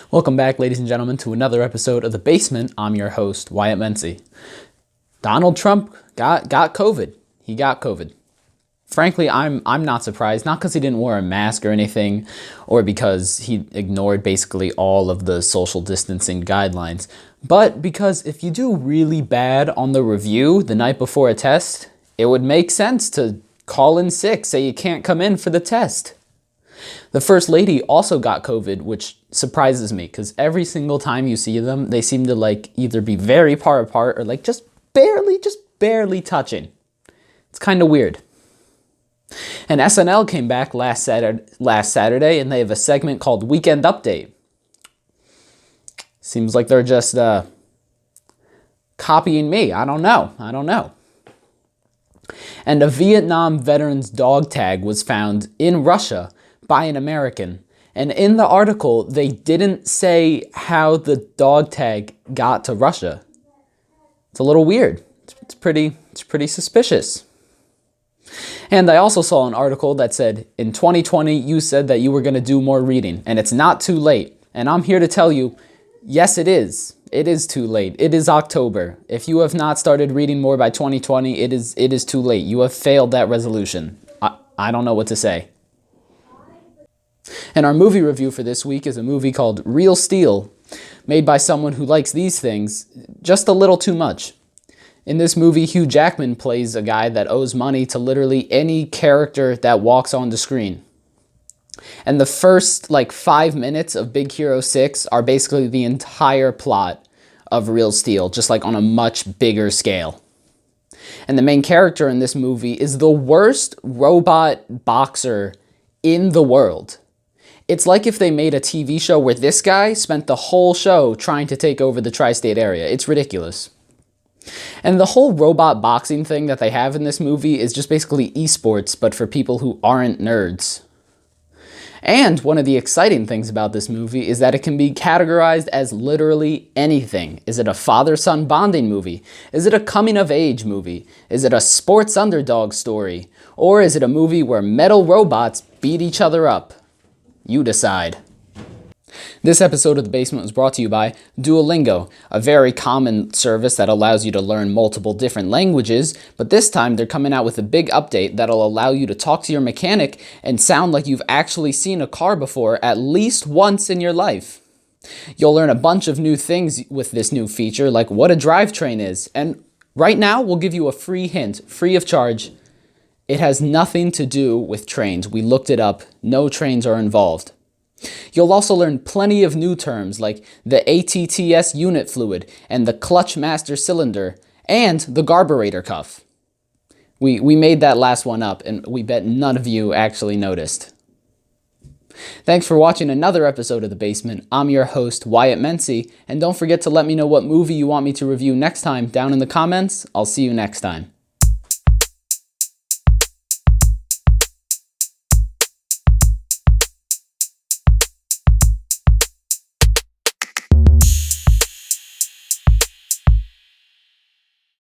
Welcome back, ladies and gentlemen, to another episode of The Basement. I'm your host, Wyatt Mency. Donald Trump got COVID. He got COVID. Frankly, I'm not surprised, not because he didn't wear a mask or anything, or because he ignored basically all of the social distancing guidelines, but because if you do really bad on the review the night before a test, it would make sense to call in sick, say you can't come in for the test. The First Lady also got COVID, which surprises me because every single time you see them, they seem to either be very far apart or just barely touching. It's kind of weird. And SNL came back last Saturday, and they have a segment called Weekend Update. Seems like they're just copying me. I don't know. And a Vietnam veteran's dog tag was found in Russia by an American. And in the article, they didn't say how the dog tag got to Russia. It's a little weird. It's pretty suspicious. And I also saw an article that said, in 2020, you said that you were going to do more reading, and it's not too late. And I'm here to tell you, yes, it is. It is too late. It is October. If you have not started reading more by 2020, it is too late. You have failed that resolution. I don't know what to say. And our movie review for this week is a movie called Real Steel, made by someone who likes these things just a little too much. In this movie, Hugh Jackman plays a guy that owes money to literally any character that walks on the screen. And the first 5 minutes of Big Hero 6 are basically the entire plot of Real Steel, just on a much bigger scale. And the main character in this movie is the worst robot boxer in the world. It's like if they made a TV show where this guy spent the whole show trying to take over the tri-state area. It's ridiculous. And the whole robot boxing thing that they have in this movie is just basically esports, but for people who aren't nerds. And one of the exciting things about this movie is that it can be categorized as literally anything. Is it a father-son bonding movie? Is it a coming-of-age movie? Is it a sports underdog story? Or is it a movie where metal robots beat each other up? You decide. This episode of The Basement was brought to you by Duolingo, a very common service that allows you to learn multiple different languages, but this time they're coming out with a big update that'll allow you to talk to your mechanic and sound like you've actually seen a car before at least once in your life. You'll learn a bunch of new things with this new feature, like what a drivetrain is, and right now we'll give you a free hint, free of charge. It has nothing to do with trains. We looked it up. No trains are involved. You'll also learn plenty of new terms like the ATTS unit fluid and the clutch master cylinder and the carburetor cuff. We made that last one up, and we bet none of you actually noticed. Thanks for watching another episode of The Basement. I'm your host, Wyatt Mency, and don't forget to let me know what movie you want me to review next time down in the comments. I'll see you next time.